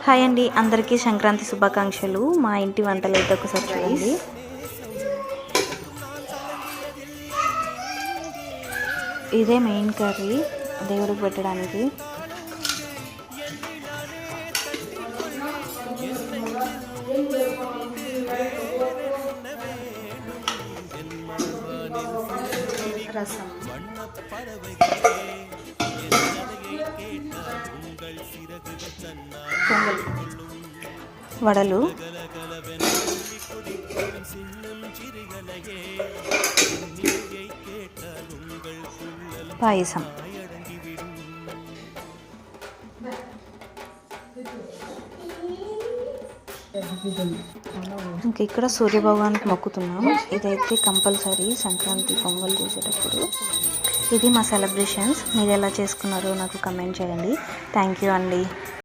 Hi అండి, అందరికీ సంక్రాంతి శుభాకాంక్షలు. మా ఇంటి వంటలు అయితే ఒకసారి చూడండి. ఇదే మెయిన్ కర్రీ దేవుడికి పెట్టడానికి. రసం, పొంగల్, వడలు, పాయసం. ఇంక ఇక్కడ సూర్యభగవానికి మొక్కుతున్నాం. ఇదైతే కంపల్సరీ సంక్రాంతి పొంగల్ చేసేటప్పుడు. ఇది మా సెలబ్రేషన్స్. మీరు ఎలా చేసుకున్నారో నాకు కమెంట్ చేయండి. థ్యాంక్ యూ అండి.